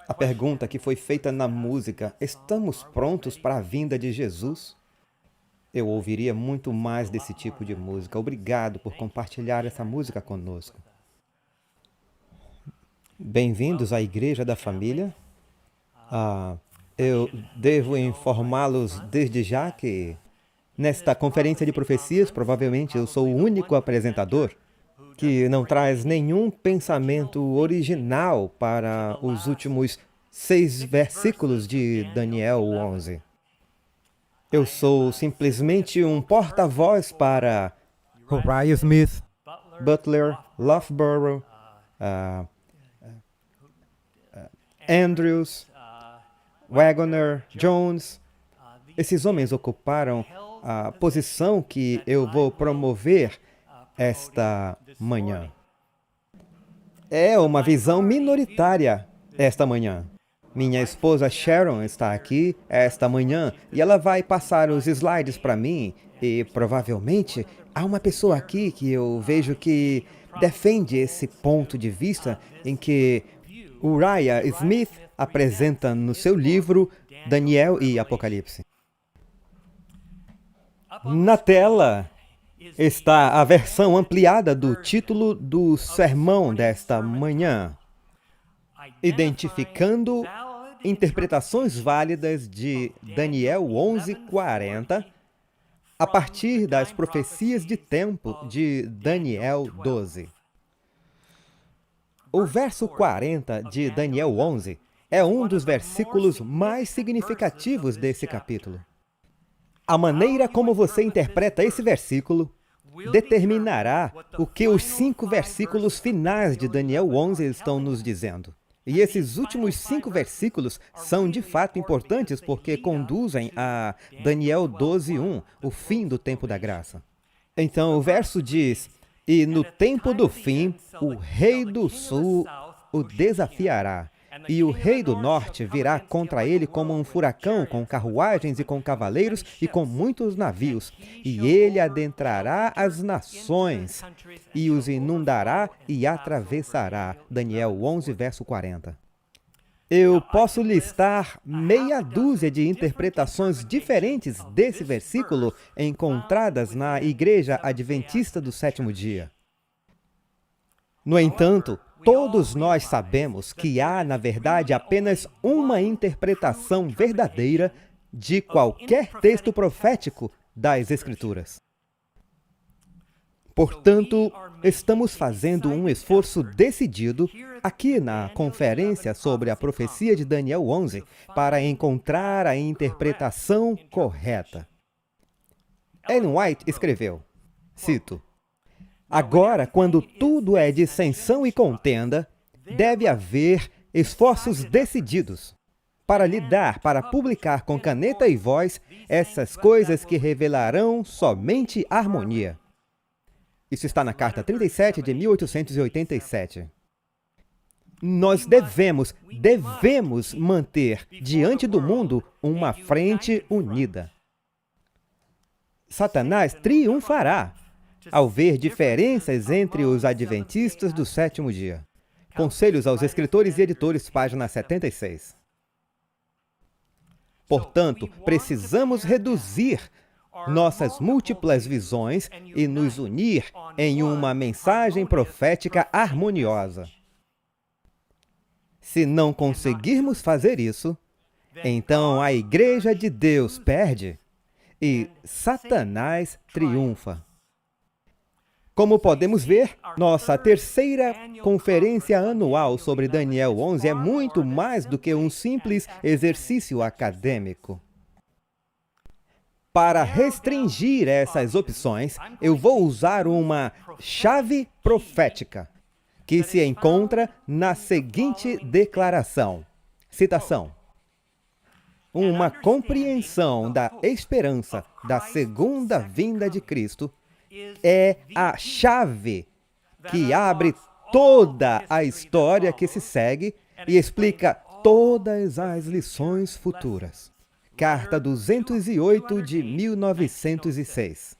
A pergunta que foi feita na música: estamos prontos para a vinda de Jesus? Eu ouviria muito mais desse tipo de música. Obrigado por compartilhar essa música conosco. Bem-vindos à Igreja da Família. Eu devo informá-los desde já que, nesta conferência de profecias, provavelmente eu sou o único apresentador que não traz nenhum pensamento original para os últimos 6 versículos de Daniel 11. Eu sou simplesmente um porta-voz para Uriah Smith, Butler, Loughborough, Andrews, Wagoner, Jones. Esses homens ocuparam a posição que eu vou promover esta manhã. É uma visão minoritária esta manhã. Minha esposa Sharon está aqui esta manhã e ela vai passar os slides para mim e provavelmente há uma pessoa aqui que eu vejo que defende esse ponto de vista em que Uriah Smith apresenta no seu livro Daniel e Apocalipse. Na tela está a versão ampliada do título do sermão desta manhã, identificando interpretações válidas de Daniel 11:40 a partir das profecias de tempo de Daniel 12. O verso 40 de Daniel 11 é um dos versículos mais significativos desse capítulo. A maneira como você interpreta esse versículo determinará o que os 5 versículos finais de Daniel 11 estão nos dizendo. E esses últimos 5 versículos são de fato importantes porque conduzem a Daniel 12:1, o fim do tempo da graça. Então o verso diz: "E no tempo do fim, o rei do sul o desafiará, e o rei do norte virá contra ele como um furacão, com carruagens e com cavaleiros e com muitos navios. E ele adentrará as nações, e os inundará e atravessará." Daniel 11, verso 40. Eu posso listar meia dúzia de interpretações diferentes desse versículo encontradas na Igreja Adventista do Sétimo Dia. No entanto, todos nós sabemos que há, na verdade, apenas uma interpretação verdadeira de qualquer texto profético das Escrituras. Portanto, estamos fazendo um esforço decidido aqui na conferência sobre a profecia de Daniel 11 para encontrar a interpretação correta. Ellen White escreveu, cito: "Agora, quando tudo é dissensão e contenda, deve haver esforços decididos para lidar, para publicar com caneta e voz essas coisas que revelarão somente harmonia." Isso está na Carta 37 de 1887. Nós devemos manter diante do mundo uma frente unida. Satanás triunfará ao ver diferenças entre os adventistas do sétimo dia. Conselhos aos escritores e editores, página 76. Portanto, precisamos reduzir nossas múltiplas visões e nos unir em uma mensagem profética harmoniosa. Se não conseguirmos fazer isso, então a Igreja de Deus perde e Satanás triunfa. Como podemos ver, nossa terceira conferência anual sobre Daniel 11 é muito mais do que um simples exercício acadêmico. Para restringir essas opções, eu vou usar uma chave profética, que se encontra na seguinte declaração, citação: "Uma compreensão da esperança da segunda vinda de Cristo é a chave que abre toda a história que se segue e explica todas as lições futuras." Carta 208 de 1906.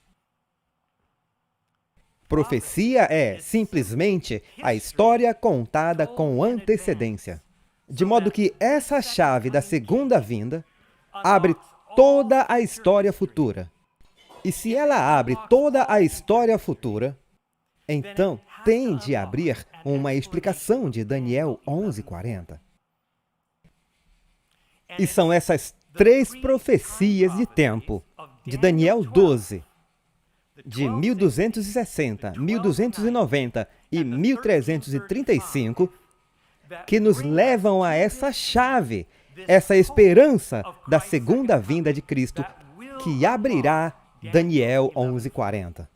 Profecia é simplesmente a história contada com antecedência. De modo que essa chave da segunda vinda abre toda a história futura. E se ela abre toda a história futura, então tem de abrir uma explicação de Daniel 11:40. E são essas três profecias de tempo, de Daniel 12, de 1260, 1290 e 1335, que nos levam a essa chave, essa esperança da segunda vinda de Cristo, que abrirá Daniel 11:40.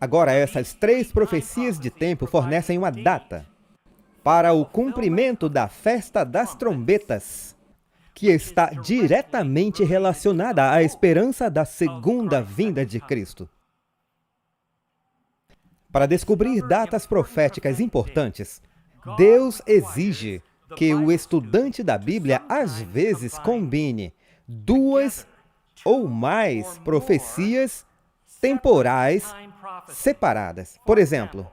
Agora, essas três profecias de tempo fornecem uma data para o cumprimento da festa das trombetas, que está diretamente relacionada à esperança da segunda vinda de Cristo. Para descobrir datas proféticas importantes, Deus exige que o estudante da Bíblia às vezes combine duas ou mais profecias temporais separadas. Por exemplo,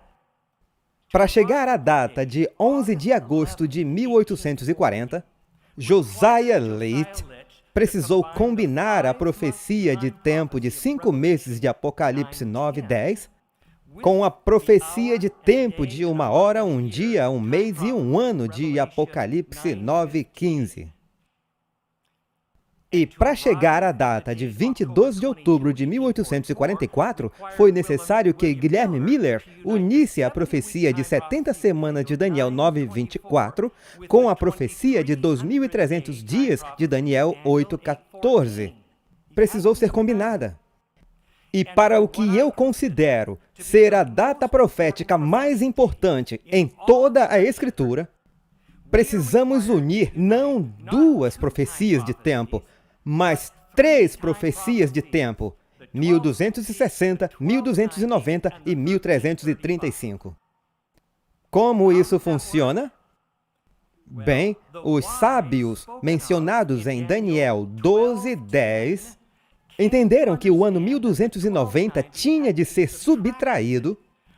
para chegar à data de 11 de agosto de 1840, Josiah Litch precisou combinar a profecia de tempo de 5 meses de Apocalipse 9:10 com a profecia de tempo de 1 hora, 1 dia, 1 mês e 1 ano de Apocalipse 9:15. E para chegar à data de 22 de outubro de 1844, foi necessário que Guilherme Miller unisse a profecia de 70 semanas de Daniel 9:24 com a profecia de 2.300 dias de Daniel 8:14. Precisou ser combinada. E para o que eu considero ser a data profética mais importante em toda a Escritura, precisamos unir não duas profecias de tempo, mas 3 profecias de tempo, 1260, 1290 e 1335. Como isso funciona? Bem, os sábios mencionados em Daniel 12:10 entenderam que o ano 1290 tinha de ser subtraído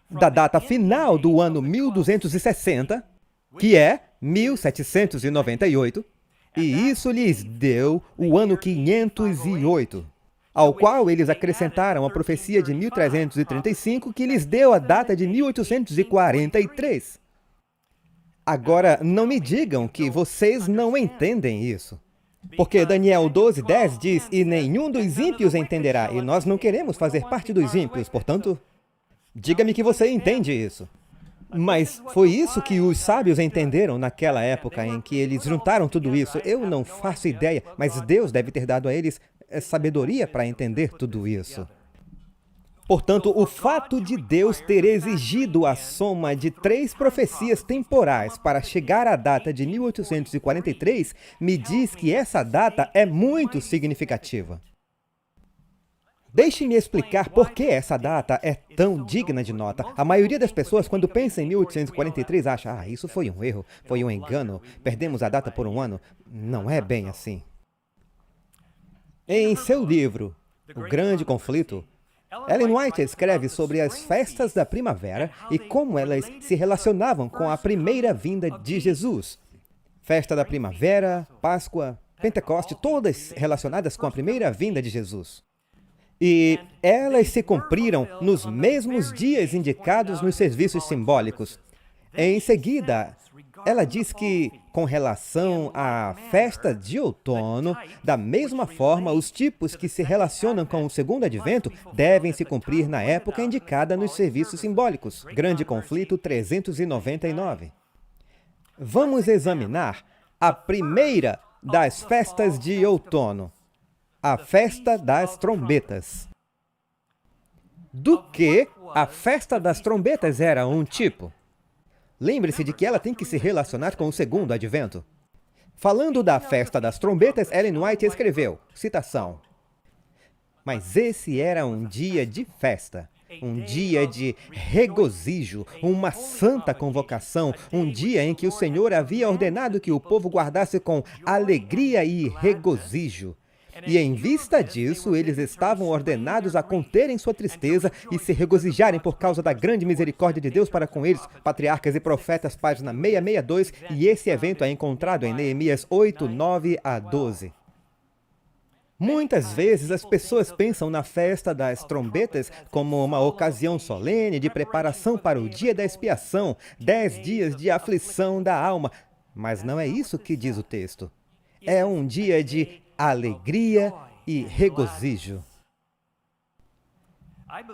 da data final do ano 1260, que é 1798, e isso lhes deu o ano 508, ao qual eles acrescentaram a profecia de 1335, que lhes deu a data de 1843. Agora, não me digam que vocês não entendem isso. Porque Daniel 12:10 diz, e nenhum dos ímpios entenderá, e nós não queremos fazer parte dos ímpios, portanto, diga-me que você entende isso. Mas foi isso que os sábios entenderam naquela época em que eles juntaram tudo isso. Eu não faço ideia, mas Deus deve ter dado a eles sabedoria para entender tudo isso. Portanto, o fato de Deus ter exigido a soma de 3 profecias temporais para chegar à data de 1843 me diz que essa data é muito significativa. Deixe-me explicar por que essa data é tão digna de nota. A maioria das pessoas, quando pensa em 1843, acha, isso foi um erro, foi um engano, perdemos a data por um ano. Não é bem assim. Em seu livro, O Grande Conflito, Ellen White escreve sobre as festas da primavera e como elas se relacionavam com a primeira vinda de Jesus. Festa da primavera, Páscoa, Pentecoste, todas relacionadas com a primeira vinda de Jesus. E elas se cumpriram nos mesmos dias indicados nos serviços simbólicos. Em seguida, ela diz que, com relação à festa de outono, da mesma forma, os tipos que se relacionam com o segundo advento devem se cumprir na época indicada nos serviços simbólicos. Grande Conflito 399. Vamos examinar a primeira das festas de outono, a festa das trombetas. Do que a festa das trombetas era um tipo? Lembre-se de que ela tem que se relacionar com o segundo advento. Falando da festa das trombetas, Ellen White escreveu, citação, mas esse era um dia de festa, um dia de regozijo, uma santa convocação, um dia em que o Senhor havia ordenado que o povo guardasse com alegria e regozijo. E em vista disso, eles estavam ordenados a conterem sua tristeza e se regozijarem por causa da grande misericórdia de Deus para com eles. Patriarcas e Profetas, página 662, e esse evento é encontrado em Neemias 8, 9 a 12. Muitas vezes as pessoas pensam na festa das trombetas como uma ocasião solene de preparação para o dia da expiação, 10 dias de aflição da alma. Mas não é isso que diz o texto. É um dia de alegria e regozijo.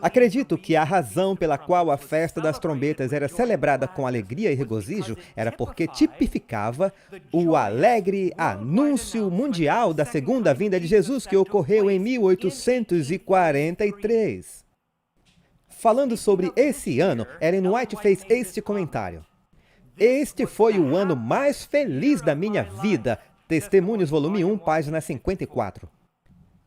Acredito que a razão pela qual a festa das trombetas era celebrada com alegria e regozijo era porque tipificava o alegre anúncio mundial da segunda vinda de Jesus que ocorreu em 1843. Falando sobre esse ano, Ellen White fez este comentário. Este foi o ano mais feliz da minha vida. Testemunhos, volume 1, página 54.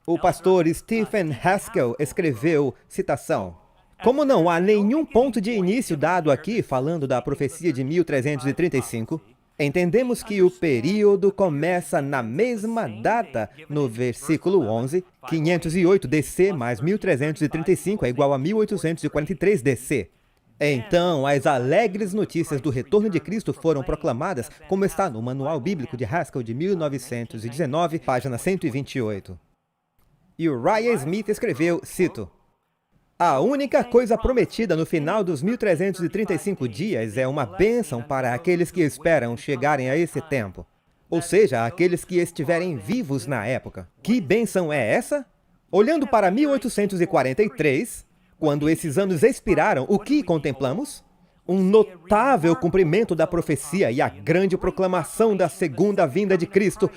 O pastor Stephen Haskell escreveu, citação, como não há nenhum ponto de início dado aqui falando da profecia de 1335, entendemos que o período começa na mesma data, no versículo 11, 508 DC mais 1335 é igual a 1843 DC. Então, as alegres notícias do retorno de Cristo foram proclamadas, como está no Manual Bíblico de Haskell de 1919, página 128. E o Ryan Smith escreveu, cito, a única coisa prometida no final dos 1335 dias é uma bênção para aqueles que esperam chegarem a esse tempo. Ou seja, aqueles que estiverem vivos na época. Que bênção é essa? Olhando para 1843, quando esses anos expiraram, o que contemplamos? Um notável cumprimento da profecia e a grande proclamação da segunda vinda de Cristo.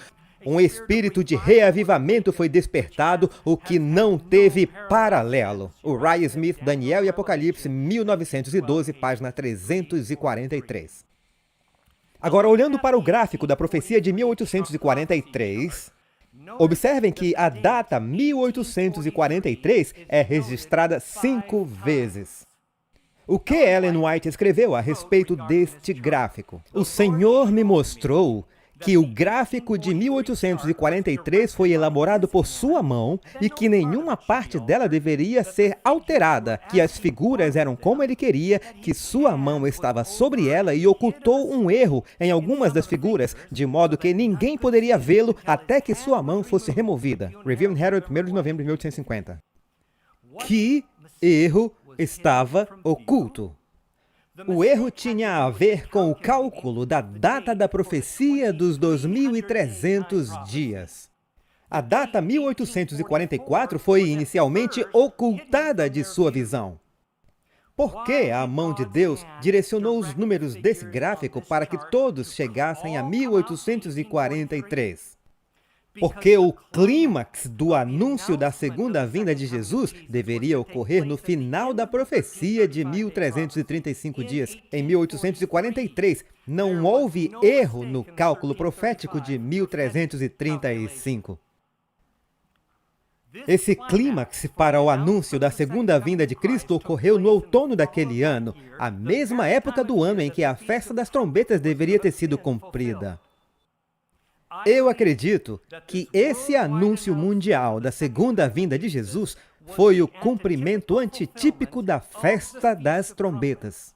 Um espírito de reavivamento foi despertado, o que não teve paralelo. O Ryan Smith, Daniel e Apocalipse, 1912, página 343. Agora, olhando para o gráfico da profecia de 1843, observem que a data 1843 é registrada 5 vezes. O que Ellen White escreveu a respeito deste gráfico? O Senhor me mostrou que o gráfico de 1843 foi elaborado por sua mão e que nenhuma parte dela deveria ser alterada, que as figuras eram como ele queria, que sua mão estava sobre ela e ocultou um erro em algumas das figuras, de modo que ninguém poderia vê-lo até que sua mão fosse removida. Review and Herald, 1º de novembro de 1850. Que erro estava oculto? O erro tinha a ver com o cálculo da data da profecia dos 2300 dias. A data 1844 foi inicialmente ocultada de sua visão. Por que a mão de Deus direcionou os números desse gráfico para que todos chegassem a 1843? Porque o clímax do anúncio da segunda vinda de Jesus deveria ocorrer no final da profecia de 1335 dias. Em 1843, não houve erro no cálculo profético de 1335. Esse clímax para o anúncio da segunda vinda de Cristo ocorreu no outono daquele ano, a mesma época do ano em que a festa das trombetas deveria ter sido cumprida. Eu acredito que esse anúncio mundial da segunda vinda de Jesus foi o cumprimento antitípico da festa das trombetas.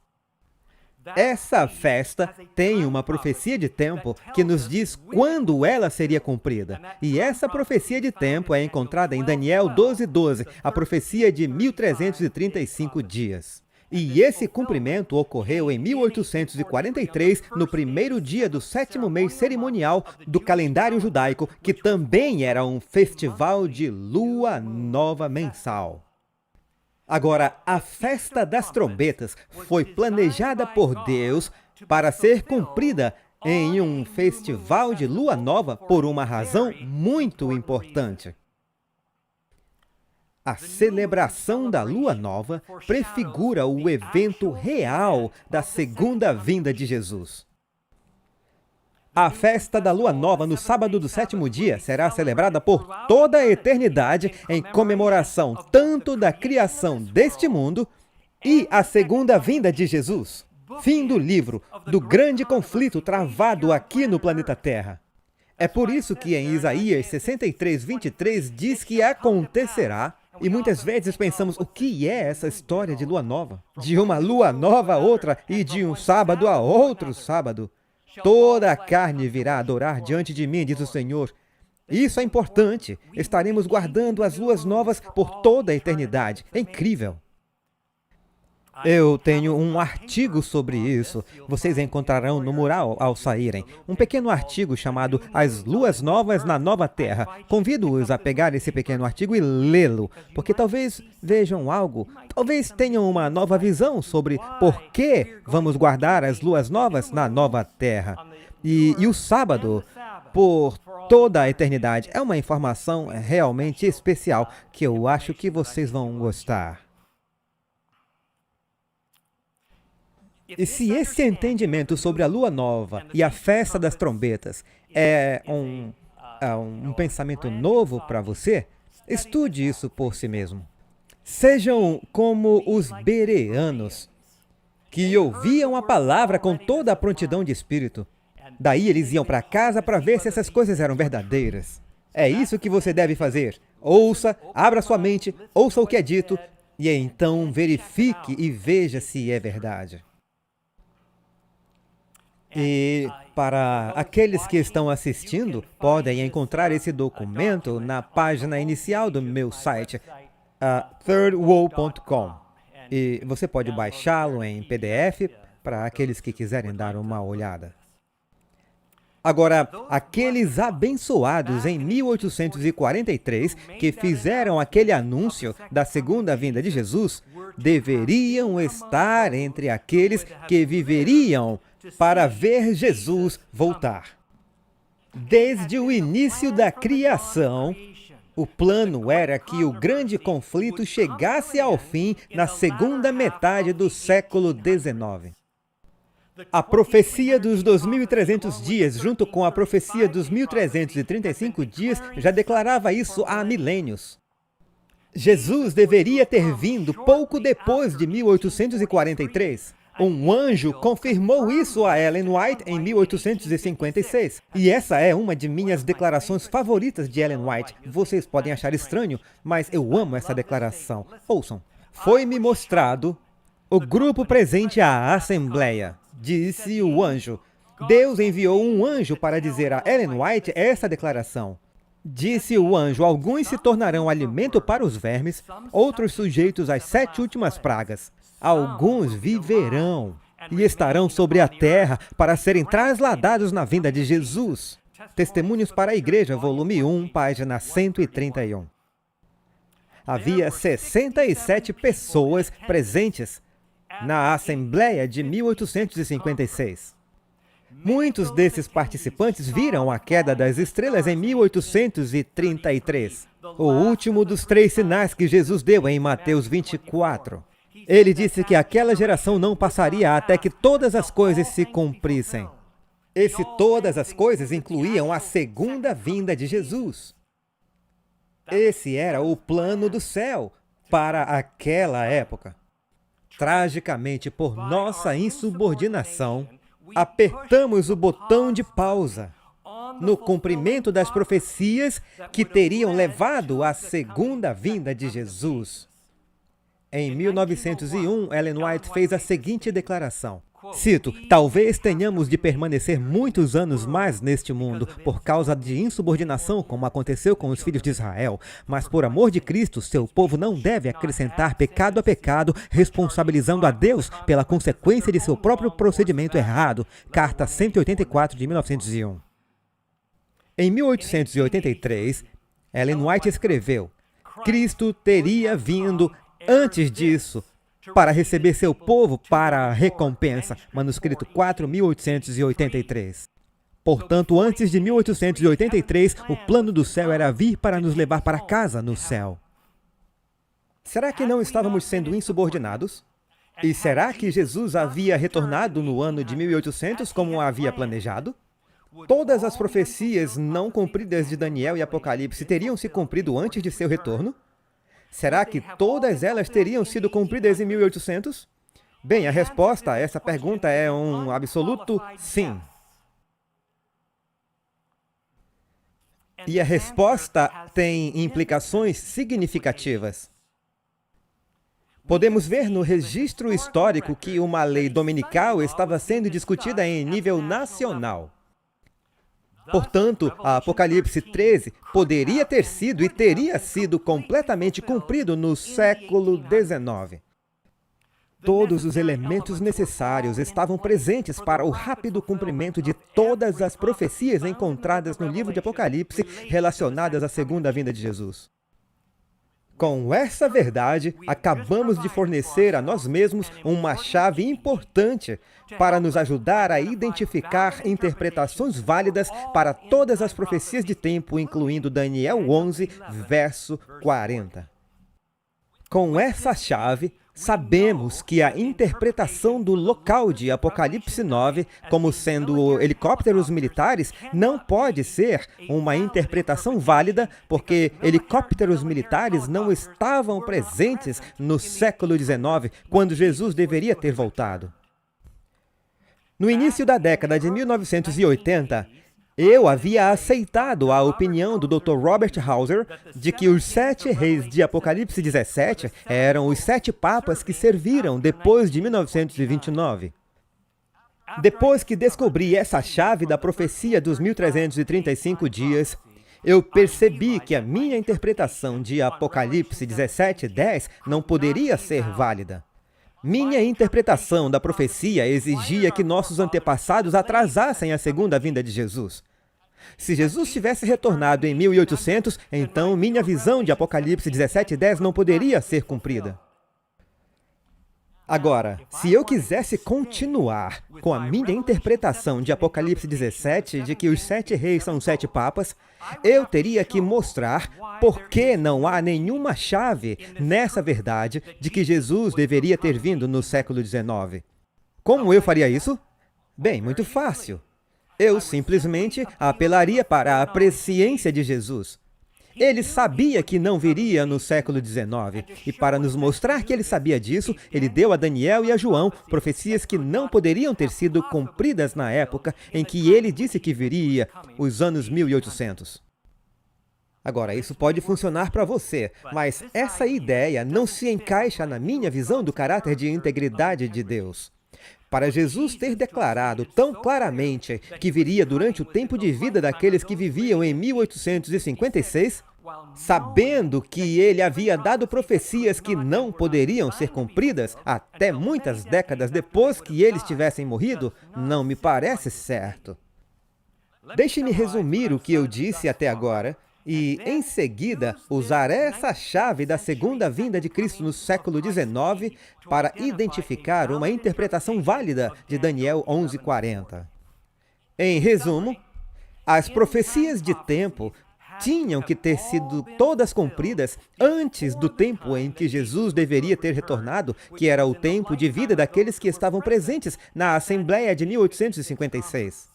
Essa festa tem uma profecia de tempo que nos diz quando ela seria cumprida. E essa profecia de tempo é encontrada em Daniel 12:12, a profecia de 1335 dias. E esse cumprimento ocorreu em 1843, no primeiro dia do 7º mês cerimonial do calendário judaico, que também era um festival de lua nova mensal. Agora, a festa das trombetas foi planejada por Deus para ser cumprida em um festival de lua nova por uma razão muito importante. A celebração da lua nova prefigura o evento real da segunda vinda de Jesus. A festa da lua nova no sábado do 7º dia será celebrada por toda a eternidade em comemoração tanto da criação deste mundo e a segunda vinda de Jesus. Fim do livro do grande conflito travado aqui no planeta Terra. É por isso que em Isaías 63:23 diz que acontecerá. E muitas vezes pensamos, o que é essa história de lua nova? De uma lua nova a outra e de um sábado a outro sábado. Toda a carne virá adorar diante de mim, diz o Senhor. Isso é importante. Estaremos guardando as luas novas por toda a eternidade. É incrível. Eu tenho um artigo sobre isso. Vocês encontrarão no mural ao saírem. Um pequeno artigo chamado As Luas Novas na Nova Terra. Convido-os a pegar esse pequeno artigo e lê-lo, porque talvez vejam algo, talvez tenham uma nova visão sobre por que vamos guardar as luas novas na Nova Terra. E o sábado, por toda a eternidade, é uma informação realmente especial que eu acho que vocês vão gostar. E se esse entendimento sobre a lua nova e a festa das trombetas é um pensamento novo para você, estude isso por si mesmo. Sejam como os bereanos, que ouviam a palavra com toda a prontidão de espírito. Daí eles iam para casa para ver se essas coisas eram verdadeiras. É isso que você deve fazer. Ouça, abra sua mente, ouça o que é dito, e então verifique e veja se é verdade. E para aqueles que estão assistindo, podem encontrar esse documento na página inicial do meu site, thirdwall.com. E você pode baixá-lo em PDF para aqueles que quiserem dar uma olhada. Agora, aqueles abençoados em 1843 que fizeram aquele anúncio da segunda vinda de Jesus, deveriam estar entre aqueles que viveriam para ver Jesus voltar. Desde o início da criação, o plano era que o grande conflito chegasse ao fim na segunda metade do século XIX. A profecia dos 2.300 dias, junto com a profecia dos 1.335 dias, já declarava isso há milênios. Jesus deveria ter vindo pouco depois de 1843. Um anjo confirmou isso a Ellen White em 1856. E essa é uma de minhas declarações favoritas de Ellen White. Vocês podem achar estranho, mas eu amo essa declaração. Ouçam. Foi-me mostrado o grupo presente à Assembleia, disse o anjo. Deus enviou um anjo para dizer a Ellen White essa declaração. Disse o anjo, alguns se tornarão alimento para os vermes, outros sujeitos às 7 últimas pragas. Alguns viverão e estarão sobre a terra para serem trasladados na vinda de Jesus. Testemunhos para a Igreja, volume 1, página 131. Havia 67 pessoas presentes na Assembleia de 1856. Muitos desses participantes viram a queda das estrelas em 1833, o último dos 3 sinais que Jesus deu em Mateus 24. Ele disse que aquela geração não passaria até que todas as coisas se cumprissem. Esse todas as coisas incluíam a segunda vinda de Jesus. Esse era o plano do céu para aquela época. Tragicamente, por nossa insubordinação, apertamos o botão de pausa no cumprimento das profecias que teriam levado à segunda vinda de Jesus. Em 1901, Ellen White fez a seguinte declaração. Cito, talvez tenhamos de permanecer muitos anos mais neste mundo por causa de insubordinação, como aconteceu com os filhos de Israel, mas por amor de Cristo, seu povo não deve acrescentar pecado a pecado, responsabilizando a Deus pela consequência de seu próprio procedimento errado. Carta 184 de 1901. Em 1883, Ellen White escreveu, Cristo teria vindo antes disso, para receber seu povo para a recompensa. Manuscrito 4.883. Portanto, antes de 1883, o plano do céu era vir para nos levar para casa no céu. Será que não estávamos sendo insubordinados? E será que Jesus havia retornado no ano de 1800 como havia planejado? Todas as profecias não cumpridas de Daniel e Apocalipse teriam se cumprido antes de seu retorno? Será que todas elas teriam sido cumpridas em 1800? Bem, a resposta a essa pergunta é um absoluto sim. E a resposta tem implicações significativas. Podemos ver no registro histórico que uma lei dominical estava sendo discutida em nível nacional. Portanto, a Apocalipse 13 poderia ter sido e teria sido completamente cumprido no século XIX. Todos os elementos necessários estavam presentes para o rápido cumprimento de todas as profecias encontradas no livro de Apocalipse relacionadas à segunda vinda de Jesus. Com essa verdade, acabamos de fornecer a nós mesmos uma chave importante para nos ajudar a identificar interpretações válidas para todas as profecias de tempo, incluindo Daniel 11, verso 40. Com essa chave, sabemos que a interpretação do local de Apocalipse 9, como sendo helicópteros militares, não pode ser uma interpretação válida, porque helicópteros militares não estavam presentes no século XIX, quando Jesus deveria ter voltado. No início da década de 1980, eu havia aceitado a opinião do Dr. Robert Hauser de que os 7 reis de Apocalipse 17 eram os 7 papas que serviram depois de 1929. Depois que descobri essa chave da profecia dos 1335 dias, eu percebi que a minha interpretação de Apocalipse 17:10 não poderia ser válida. Minha interpretação da profecia exigia que nossos antepassados atrasassem a segunda vinda de Jesus. Se Jesus tivesse retornado em 1800, então minha visão de Apocalipse 17:10 não poderia ser cumprida. Agora, se eu quisesse continuar com a minha interpretação de Apocalipse 17, de que os 7 reis são 7 papas, eu teria que mostrar por que não há nenhuma chave nessa verdade de que Jesus deveria ter vindo no século XIX. Como eu faria isso? Bem, muito fácil. Eu simplesmente apelaria para a presciência de Jesus. Ele sabia que não viria no século XIX, e para nos mostrar que ele sabia disso, ele deu a Daniel e a João profecias que não poderiam ter sido cumpridas na época em que ele disse que viria, os anos 1800. Agora, isso pode funcionar para você, mas essa ideia não se encaixa na minha visão do caráter de integridade de Deus. Para Jesus ter declarado tão claramente que viria durante o tempo de vida daqueles que viviam em 1856, sabendo que ele havia dado profecias que não poderiam ser cumpridas até muitas décadas depois que eles tivessem morrido, não me parece certo. Deixe-me resumir o que eu disse até agora e, em seguida, usar essa chave da segunda vinda de Cristo no século XIX para identificar uma interpretação válida de Daniel 11:40. Em resumo, as profecias de tempo tinham que ter sido todas cumpridas antes do tempo em que Jesus deveria ter retornado, que era o tempo de vida daqueles que estavam presentes na Assembleia de 1856.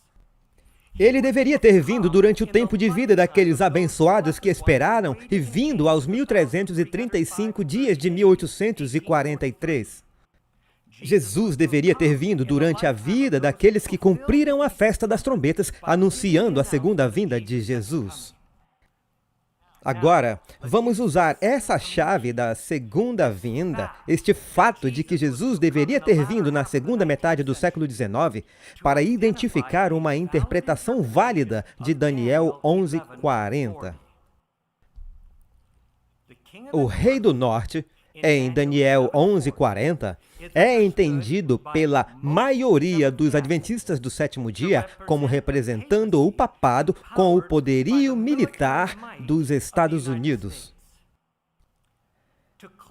Ele deveria ter vindo durante o tempo de vida daqueles abençoados que esperaram e vindo aos 1335 dias de 1843. Jesus deveria ter vindo durante a vida daqueles que cumpriram a festa das trombetas, anunciando a segunda vinda de Jesus. Agora, vamos usar essa chave da segunda vinda, este fato de que Jesus deveria ter vindo na segunda metade do século XIX, para identificar uma interpretação válida de Daniel 11:40. O Rei do Norte, em Daniel 11:40, é entendido pela maioria dos adventistas do sétimo dia como representando o papado com o poderio militar dos Estados Unidos.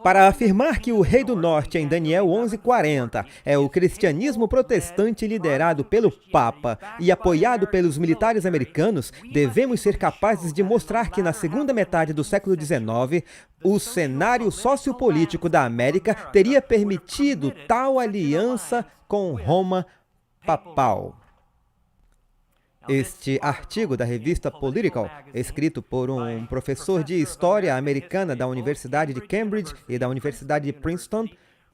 Para afirmar que o Rei do Norte, em Daniel 11:40, é o cristianismo protestante liderado pelo Papa e apoiado pelos militares americanos, devemos ser capazes de mostrar que na segunda metade do século XIX, o cenário sociopolítico da América teria permitido tal aliança com Roma papal. Este artigo da revista Political, escrito por um professor de História Americana da Universidade de Cambridge e da Universidade de Princeton,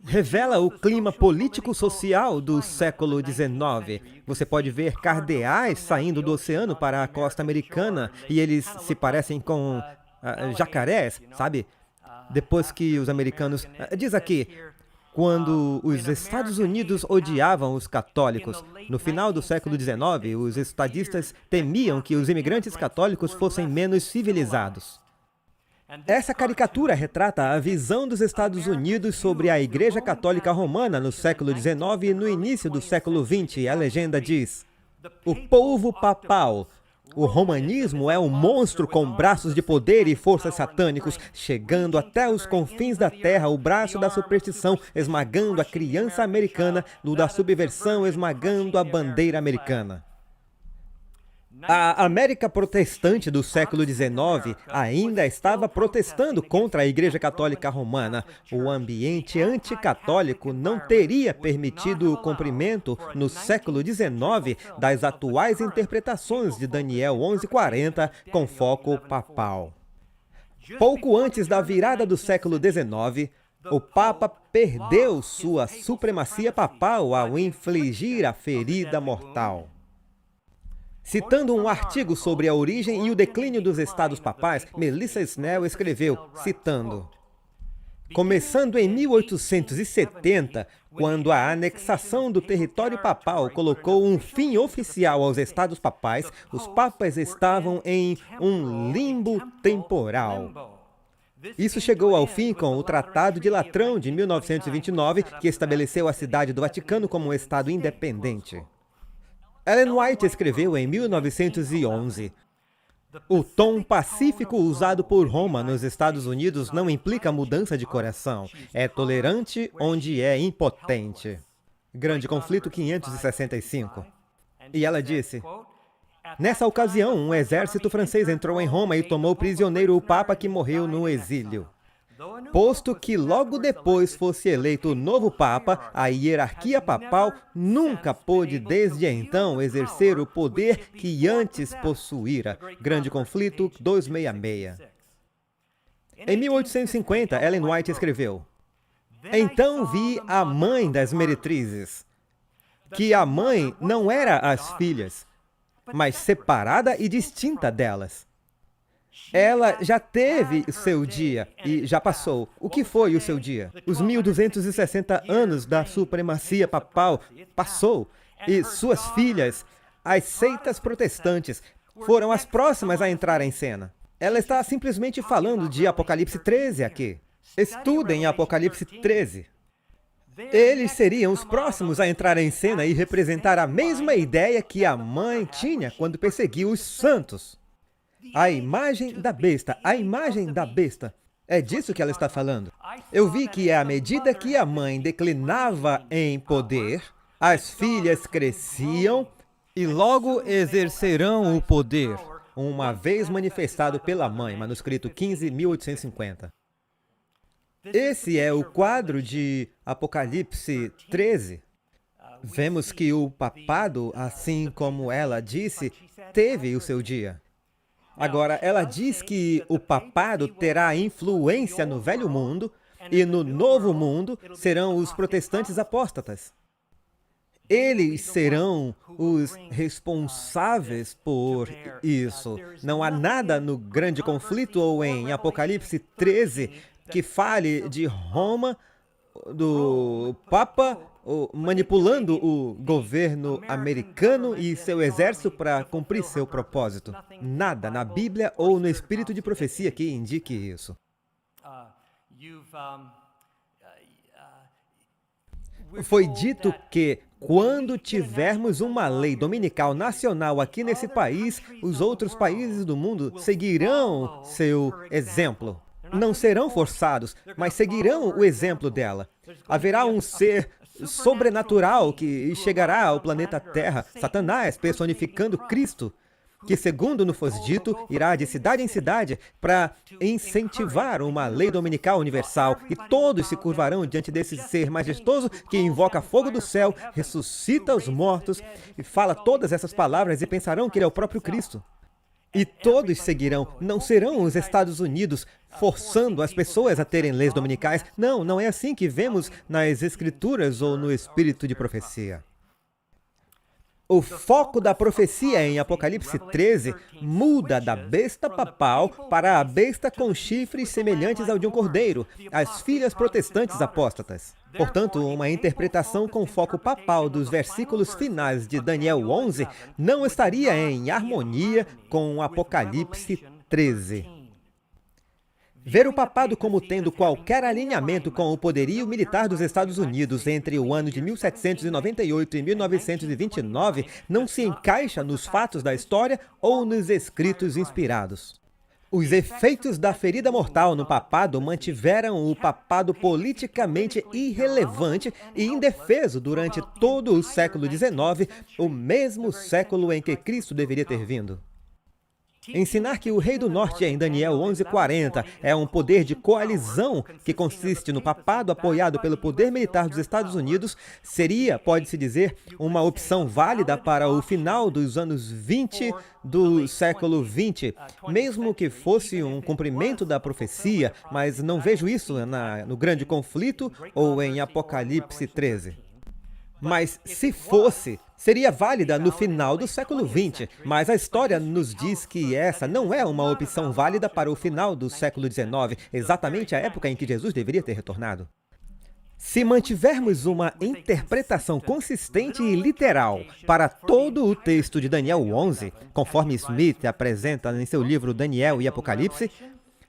revela o clima político-social do século XIX. Você pode ver cardeais saindo do oceano para a costa americana e eles se parecem com jacarés, sabe? Depois que os americanos... diz aqui, quando os Estados Unidos odiavam os católicos, no final do século XIX, os estadistas temiam que os imigrantes católicos fossem menos civilizados. Essa caricatura retrata a visão dos Estados Unidos sobre a Igreja Católica Romana no século XIX e no início do século XX. A legenda diz: o povo papal. O romanismo é um monstro com braços de poder e forças satânicos, chegando até os confins da terra, o braço da superstição, esmagando a criança americana, o da subversão, esmagando a bandeira americana. A América protestante do século XIX ainda estava protestando contra a Igreja Católica Romana. O ambiente anticatólico não teria permitido o cumprimento, no século XIX, das atuais interpretações de Daniel 11:40 com foco papal. Pouco antes da virada do século XIX, o Papa perdeu sua supremacia papal ao infligir a ferida mortal. Citando um artigo sobre a origem e o declínio dos estados papais, Melissa Snell escreveu, citando: começando em 1870, quando a anexação do território papal colocou um fim oficial aos estados papais, os papas estavam em um limbo temporal. Isso chegou ao fim com o Tratado de Latrão de 1929, que estabeleceu a cidade do Vaticano como um estado independente. Ellen White escreveu em 1911, o tom pacífico usado por Roma nos Estados Unidos não implica mudança de coração. É tolerante onde é impotente. Grande Conflito 565. E ela disse, nessa ocasião, um exército francês entrou em Roma e tomou prisioneiro o Papa que morreu no exílio. Posto que logo depois fosse eleito o novo Papa, a hierarquia papal nunca pôde desde então exercer o poder que antes possuíra. Grande Conflito 266. Em 1850, Ellen White escreveu, então vi a mãe das meretrizes, que a mãe não era as filhas, mas separada e distinta delas. Ela já teve seu dia e já passou. O que foi o seu dia? Os 1260 anos da supremacia papal passou e suas filhas, as seitas protestantes, foram as próximas a entrar em cena. Ela está simplesmente falando de Apocalipse 13 aqui. Estudem Apocalipse 13. Eles seriam os próximos a entrar em cena e representar a mesma ideia que a mãe tinha quando perseguiu os santos. A imagem da besta, a imagem da besta. É disso que ela está falando. Eu vi que à medida que a mãe declinava em poder, as filhas cresciam e logo exercerão o poder, uma vez manifestado pela mãe, manuscrito 15, 1850. Esse é o quadro de Apocalipse 13. Vemos que o papado, assim como ela disse, teve o seu dia. Agora, ela diz que o papado terá influência no velho mundo e no novo mundo serão os protestantes apóstatas. Eles serão os responsáveis por isso. Não há nada no Grande Conflito ou em Apocalipse 13 que fale de Roma, do Papa, manipulando o governo americano e seu exército para cumprir seu propósito. Nada na Bíblia ou no espírito de profecia que indique isso. Foi dito que, quando tivermos uma lei dominical nacional aqui nesse país, os outros países do mundo seguirão seu exemplo. Não serão forçados, mas seguirão o exemplo dela. Haverá um ser sobrenatural que chegará ao planeta Terra, Satanás personificando Cristo, que, segundo nos foi dito, irá de cidade em cidade para incentivar uma lei dominical universal, e todos se curvarão diante desse ser majestoso que invoca fogo do céu, ressuscita os mortos e fala todas essas palavras e pensarão que ele é o próprio Cristo. E todos seguirão. Não serão os Estados Unidos forçando as pessoas a terem leis dominicais. Não, não é assim que vemos nas Escrituras ou no espírito de profecia. O foco da profecia em Apocalipse 13 muda da besta papal para a besta com chifres semelhantes ao de um cordeiro, as filhas protestantes apóstatas. Portanto, uma interpretação com foco papal dos versículos finais de Daniel 11 não estaria em harmonia com Apocalipse 13. Ver o papado como tendo qualquer alinhamento com o poderio militar dos Estados Unidos entre o ano de 1798 e 1929 não se encaixa nos fatos da história ou nos escritos inspirados. Os efeitos da ferida mortal no papado mantiveram o papado politicamente irrelevante e indefeso durante todo o século XIX, o mesmo século em que Cristo deveria ter vindo. Ensinar que o Rei do Norte em Daniel 11:40 é um poder de coalizão que consiste no papado apoiado pelo poder militar dos Estados Unidos seria, pode-se dizer, uma opção válida para o final dos anos 20 do século XX, mesmo que fosse um cumprimento da profecia, mas não vejo isso no Grande Conflito ou em Apocalipse 13. Mas se fosse, seria válida no final do século XX, mas a história nos diz que essa não é uma opção válida para o final do século XIX, exatamente a época em que Jesus deveria ter retornado. Se mantivermos uma interpretação consistente e literal para todo o texto de Daniel 11, conforme Smith apresenta em seu livro Daniel e Apocalipse,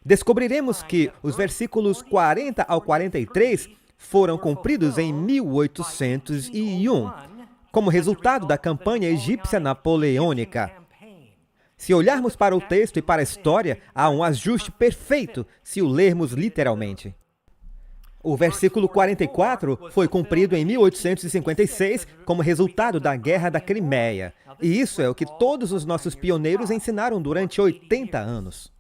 descobriremos que os versículos 40 ao 43 foram cumpridos em 1801, como resultado da campanha egípcia napoleônica. Se olharmos para o texto e para a história, há um ajuste perfeito se o lermos literalmente. O versículo 44 foi cumprido em 1856 como resultado da Guerra da Crimeia. E isso é o que todos os nossos pioneiros ensinaram durante 80 anos.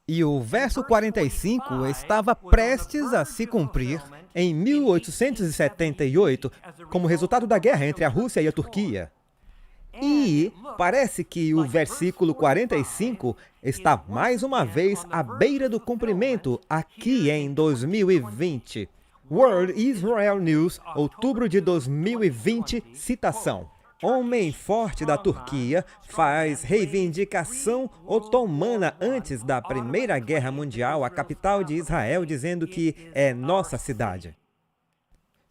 E o verso 45 estava prestes a se cumprir em 1878, como resultado da guerra entre a Rússia e a Turquia. E parece que o versículo 45 está mais uma vez à beira do cumprimento aqui em 2020. World Israel News, outubro de 2020, citação. Homem forte da Turquia faz reivindicação otomana antes da Primeira Guerra Mundial à capital de Israel, dizendo que é nossa cidade.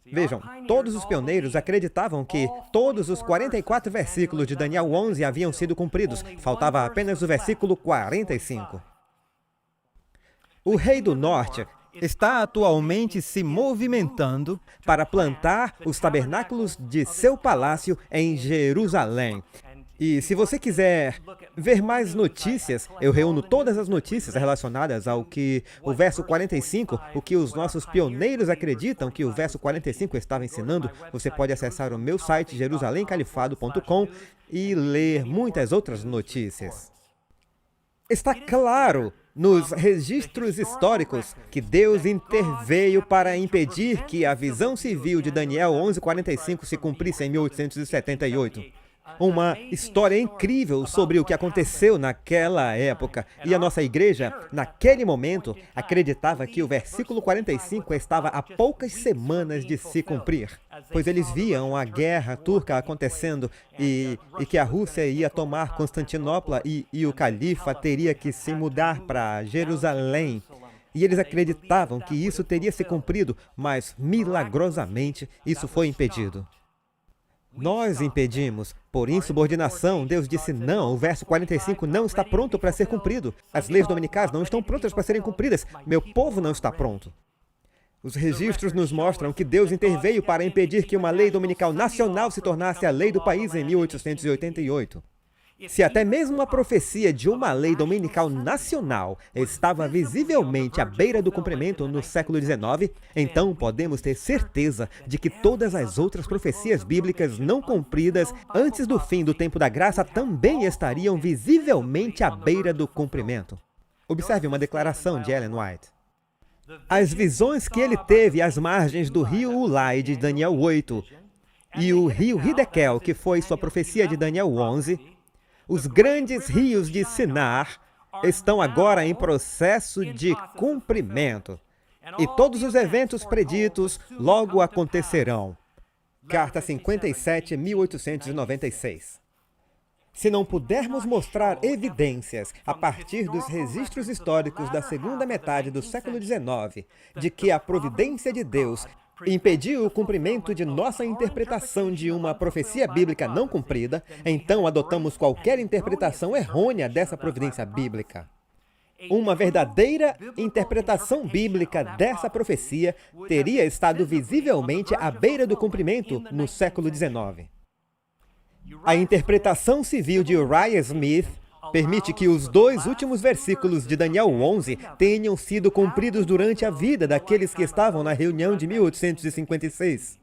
Vejam, todos os pioneiros acreditavam que todos os 44 versículos de Daniel 11 haviam sido cumpridos. Faltava apenas o versículo 45. O Rei do Norte está atualmente se movimentando para plantar os tabernáculos de seu palácio em Jerusalém. E se você quiser ver mais notícias, eu reúno todas as notícias relacionadas ao que o verso 45, o que os nossos pioneiros acreditam que o verso 45 estava ensinando. Você pode acessar o meu site, jerusalemcalifado.com, e ler muitas outras notícias. Está claro nos registros históricos que Deus interveio para impedir que a visão civil de Daniel 11:45 se cumprisse em 1878. Uma história incrível sobre o que aconteceu naquela época. E a nossa igreja, naquele momento, acreditava que o versículo 45 estava a poucas semanas de se cumprir, pois eles viam a guerra turca acontecendo e que a Rússia ia tomar Constantinopla e o califa teria que se mudar para Jerusalém. E eles acreditavam que isso teria se cumprido, mas milagrosamente isso foi impedido. Nós impedimos. Por insubordinação, Deus disse não, o verso 45 não está pronto para ser cumprido. As leis dominicais não estão prontas para serem cumpridas. Meu povo não está pronto. Os registros nos mostram que Deus interveio para impedir que uma lei dominical nacional se tornasse a lei do país em 1888. Se até mesmo a profecia de uma lei dominical nacional estava visivelmente à beira do cumprimento no século XIX, então podemos ter certeza de que todas as outras profecias bíblicas não cumpridas antes do fim do tempo da graça também estariam visivelmente à beira do cumprimento. Observe uma declaração de Ellen White. As visões que ele teve às margens do rio Ulai de Daniel 8 e o rio Hidekel, que foi sua profecia de Daniel 11, Os grandes rios de Sinar estão agora em processo de cumprimento. E todos os eventos preditos logo acontecerão. Carta 57, 1896. Se não pudermos mostrar evidências, a partir dos registros históricos da segunda metade do século XIX, de que a providência de Deus impediu o cumprimento de nossa interpretação de uma profecia bíblica não cumprida, então adotamos qualquer interpretação errônea dessa providência bíblica. Uma verdadeira interpretação bíblica dessa profecia teria estado visivelmente à beira do cumprimento no século XIX. A interpretação civil de Uriah Smith permite que os 2 últimos versículos de Daniel 11 tenham sido cumpridos durante a vida daqueles que estavam na reunião de 1856.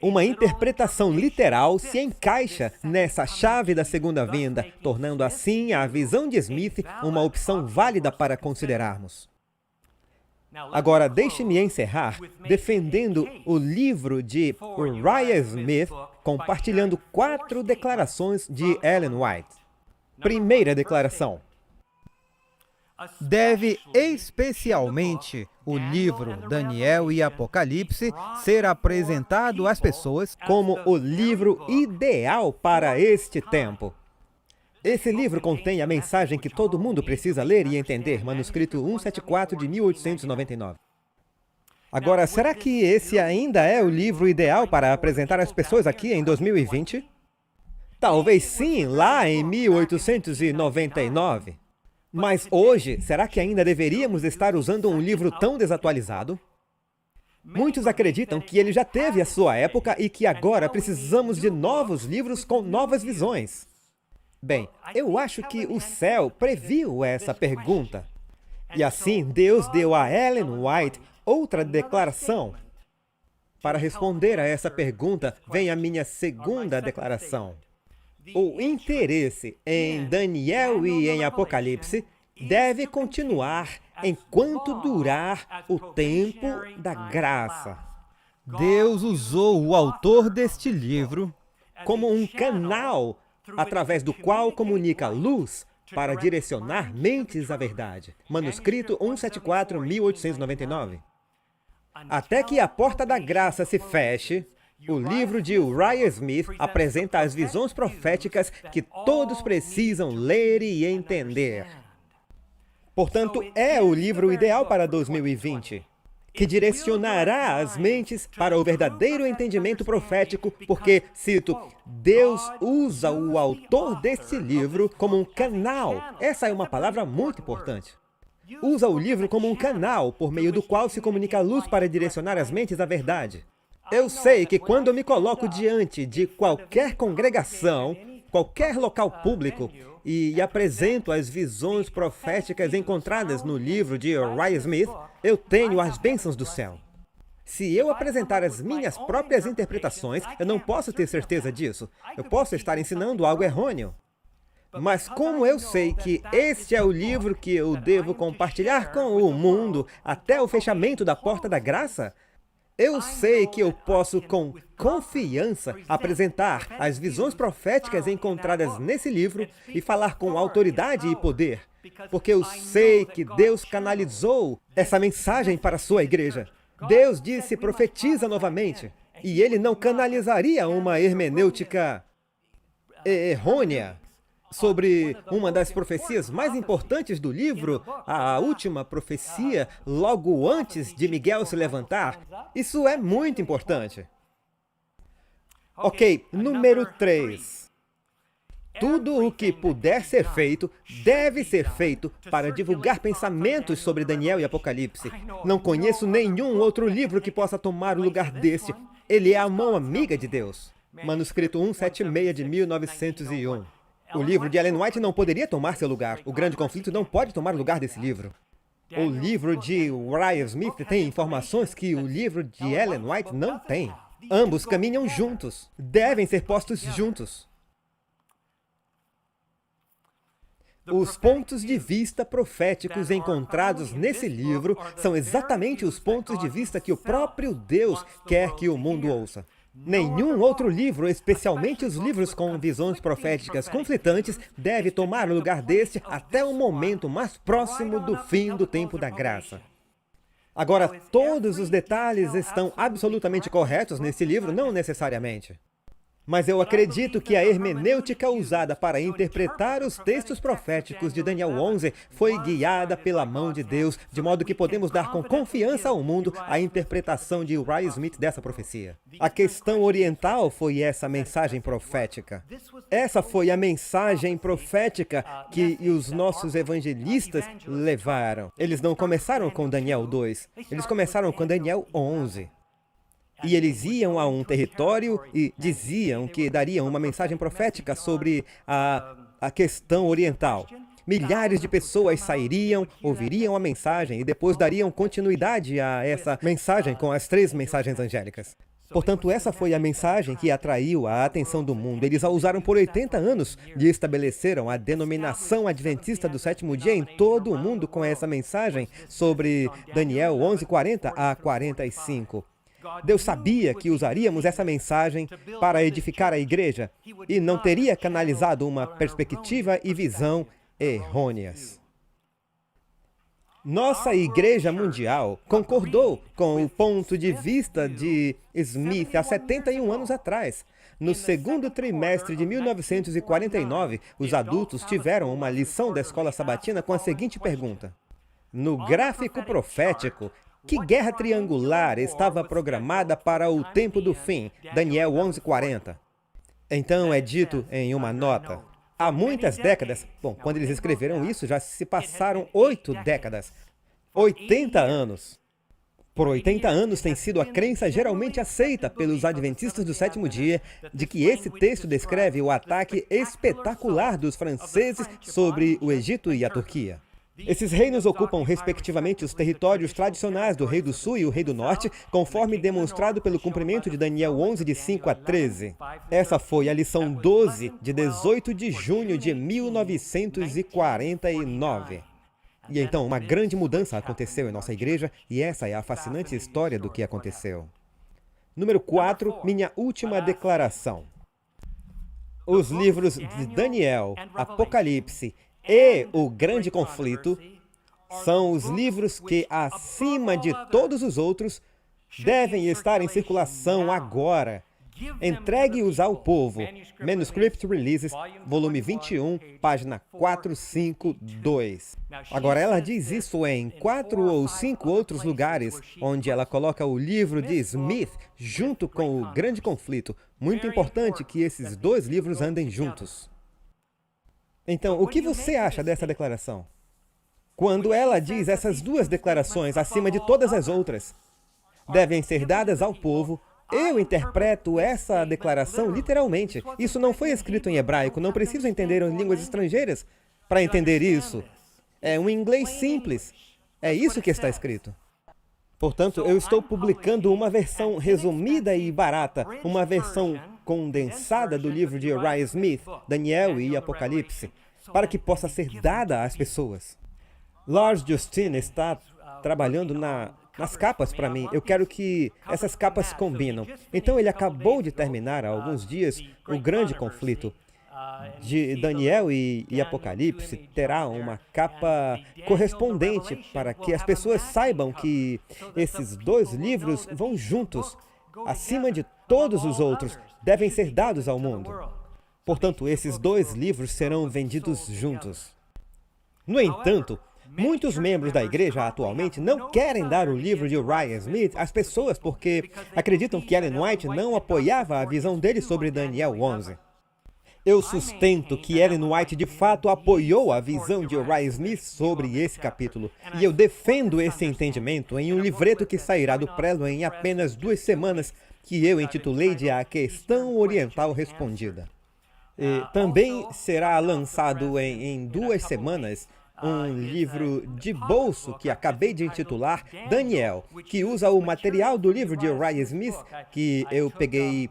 Uma interpretação literal se encaixa nessa chave da segunda vinda, tornando assim a visão de Smith uma opção válida para considerarmos. Agora, deixe-me encerrar defendendo o livro de Uriah Smith, compartilhando 4 declarações de Ellen White. Primeira declaração. Deve especialmente o livro Daniel e Apocalipse ser apresentado às pessoas como o livro ideal para este tempo. Esse livro contém a mensagem que todo mundo precisa ler e entender, manuscrito 174 de 1899. Agora, será que esse ainda é o livro ideal para apresentar às pessoas aqui em 2020? Talvez sim, lá em 1899. Mas hoje, será que ainda deveríamos estar usando um livro tão desatualizado? Muitos acreditam que ele já teve a sua época e que agora precisamos de novos livros com novas visões. Bem, eu acho que o céu previu essa pergunta. E assim, Deus deu a Ellen White outra declaração. Para responder a essa pergunta, vem a minha segunda declaração. O interesse em Daniel e em Apocalipse deve continuar enquanto durar o tempo da graça. Deus usou o autor deste livro como um canal através do qual comunica luz para direcionar mentes à verdade. Manuscrito 174, 1899. Até que a porta da graça se feche, o livro de Uriah Smith apresenta as visões proféticas que todos precisam ler e entender. Portanto, é o livro ideal para 2020, que direcionará as mentes para o verdadeiro entendimento profético, porque, cito, Deus usa o autor desse livro como um canal. Essa é uma palavra muito importante. Usa o livro como um canal por meio do qual se comunica a luz para direcionar as mentes à verdade. Eu sei que quando eu me coloco diante de qualquer congregação, qualquer local público, e apresento as visões proféticas encontradas no livro de Uriah Smith, eu tenho as bênçãos do céu. Se eu apresentar as minhas próprias interpretações, eu não posso ter certeza disso. Eu posso estar ensinando algo errôneo. Mas como eu sei que este é o livro que eu devo compartilhar com o mundo até o fechamento da porta da graça, eu sei que eu posso, com confiança, apresentar as visões proféticas encontradas nesse livro e falar com autoridade e poder, porque eu sei que Deus canalizou essa mensagem para a sua igreja. Deus disse, profetiza novamente, e Ele não canalizaria uma hermenêutica errônea sobre uma das profecias mais importantes do livro, a última profecia, logo antes de Miguel se levantar. Isso é muito importante. Ok, número 3. Tudo o que puder ser feito, deve ser feito para divulgar pensamentos sobre Daniel e Apocalipse. Não conheço nenhum outro livro que possa tomar o lugar deste. Ele é a mão amiga de Deus. Manuscrito 176 de 1901. O livro de Ellen White não poderia tomar seu lugar. O Grande Conflito não pode tomar o lugar desse livro. O livro de Uriah Smith tem informações que o livro de Ellen White não tem. Ambos caminham juntos. Devem ser postos juntos. Os pontos de vista proféticos encontrados nesse livro são exatamente os pontos de vista que o próprio Deus quer que o mundo ouça. Nenhum outro livro, especialmente os livros com visões proféticas conflitantes, deve tomar o lugar deste até o momento mais próximo do fim do tempo da graça. Agora, todos os detalhes estão absolutamente corretos nesse livro? Não necessariamente. Mas eu acredito que a hermenêutica usada para interpretar os textos proféticos de Daniel 11 foi guiada pela mão de Deus, de modo que podemos dar com confiança ao mundo a interpretação de Uriah Smith dessa profecia. A questão oriental foi essa mensagem profética. Essa foi a mensagem profética que os nossos evangelistas levaram. Eles não começaram com Daniel 2, eles começaram com Daniel 11. E eles iam a um território e diziam que dariam uma mensagem profética sobre a questão oriental. Milhares de pessoas sairiam, ouviriam a mensagem e depois dariam continuidade a essa mensagem com as 3 mensagens angélicas. Portanto, essa foi a mensagem que atraiu a atenção do mundo. Eles a usaram por 80 anos e estabeleceram a denominação adventista do 7º dia em todo o mundo com essa mensagem sobre Daniel 11:40 a 45. Deus sabia que usaríamos essa mensagem para edificar a igreja e não teria canalizado uma perspectiva e visão errôneas. Nossa Igreja Mundial concordou com o ponto de vista de Smith há 71 anos atrás. No segundo trimestre de 1949, os adultos tiveram uma lição da escola sabatina com a seguinte pergunta: no gráfico profético, que guerra triangular estava programada para o tempo do fim? Daniel 11:40. Então é dito em uma nota. Há muitas décadas, quando eles escreveram isso, já se passaram 8 décadas. 80 anos. Por 80 anos tem sido a crença geralmente aceita pelos adventistas do 7º dia de que esse texto descreve o ataque espetacular dos franceses sobre o Egito e a Turquia. Esses reinos ocupam, respectivamente, os territórios tradicionais do Rei do Sul e o Rei do Norte, conforme demonstrado pelo cumprimento de Daniel 11, de 5 a 13. Essa foi a lição 12, de 18 de junho de 1949. E então, uma grande mudança aconteceu em nossa igreja, e essa é a fascinante história do que aconteceu. Número 4, minha última declaração. Os livros de Daniel, Apocalipse e o Grande Conflito são os livros que, acima de todos os outros, devem estar em circulação agora. Entregue-os ao povo. Manuscript Releases, volume 21, página 452. Agora, ela diz isso em 4 ou 5 outros lugares, onde ela coloca o livro de Smith junto com o Grande Conflito. Muito importante que esses 2 livros andem juntos. Então, o que você acha dessa declaração? Quando ela diz essas 2 declarações, acima de todas as outras, devem ser dadas ao povo, eu interpreto essa declaração literalmente. Isso não foi escrito em hebraico, não preciso entender as línguas estrangeiras para entender isso. É um inglês simples. É isso que está escrito. Portanto, eu estou publicando uma versão resumida e barata, uma versão condensada do livro de Uriah Smith, Daniel e Apocalipse, para que possa ser dada às pessoas. Lars Justine está trabalhando nas capas para mim. Eu quero que essas capas combinam. Então ele acabou de terminar há alguns dias o Grande Conflito de Daniel e Apocalipse. Terá uma capa correspondente para que as pessoas saibam que esses 2 livros vão juntos, acima de todos os outros, devem ser dados ao mundo. Portanto, esses 2 livros serão vendidos juntos. No entanto, muitos membros da igreja atualmente não querem dar o livro de Uriah Smith às pessoas porque acreditam que Ellen White não apoiava a visão dele sobre Daniel 11. Eu sustento que Ellen White de fato apoiou a visão de Uriah Smith sobre esse capítulo, e eu defendo esse entendimento em um livreto que sairá do prelo em apenas 2 semanas, que eu intitulei de A Questão Oriental Respondida. E também será lançado em 2 semanas um livro de bolso que acabei de intitular Daniel, que usa o material do livro de Uriah Smith, que eu peguei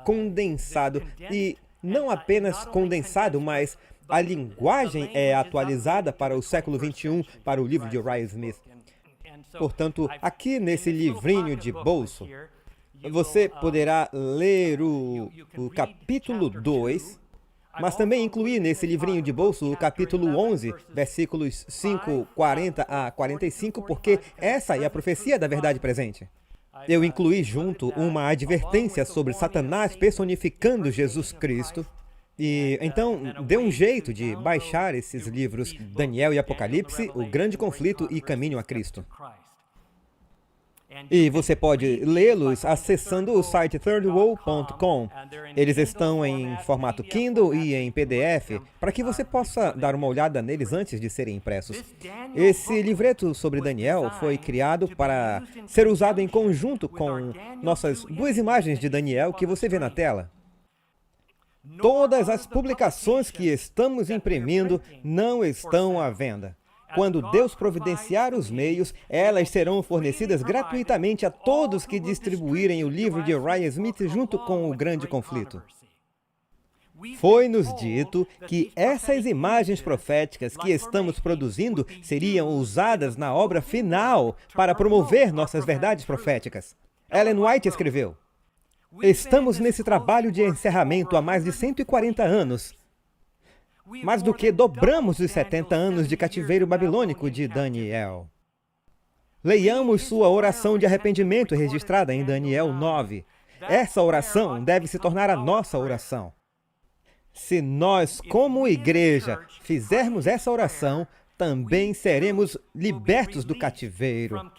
condensado, e não apenas condensado, mas a linguagem é atualizada para o século XXI, para o livro de Uriah Smith. Portanto, aqui nesse livrinho de bolso, Você poderá ler o capítulo 2, mas também incluir nesse livrinho de bolso o capítulo 11, versículos 5, 40 a 45, porque essa é a profecia da verdade presente. Eu incluí junto uma advertência sobre Satanás personificando Jesus Cristo. E então, dê um jeito de baixar esses livros, Daniel e Apocalipse, O Grande Conflito e Caminho a Cristo. E você pode lê-los acessando o site thirdwall.com. Eles estão em formato Kindle e em PDF, para que você possa dar uma olhada neles antes de serem impressos. Esse livreto sobre Daniel foi criado para ser usado em conjunto com nossas duas imagens de Daniel que você vê na tela. Todas as publicações que estamos imprimindo não estão à venda. Quando Deus providenciar os meios, elas serão fornecidas gratuitamente a todos que distribuírem o livro de Uriah Smith junto com O Grande Conflito. Foi-nos dito que essas imagens proféticas que estamos produzindo seriam usadas na obra final para promover nossas verdades proféticas. Ellen White escreveu: "Estamos nesse trabalho de encerramento há mais de 140 anos. Mais do que dobramos os 70 anos de cativeiro babilônico de Daniel." Leiamos sua oração de arrependimento registrada em Daniel 9. Essa oração deve se tornar a nossa oração. Se nós, como igreja, fizermos essa oração, também seremos libertos do cativeiro.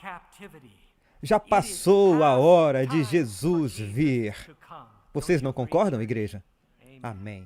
Já passou a hora de Jesus vir. Vocês não concordam, igreja? Amém.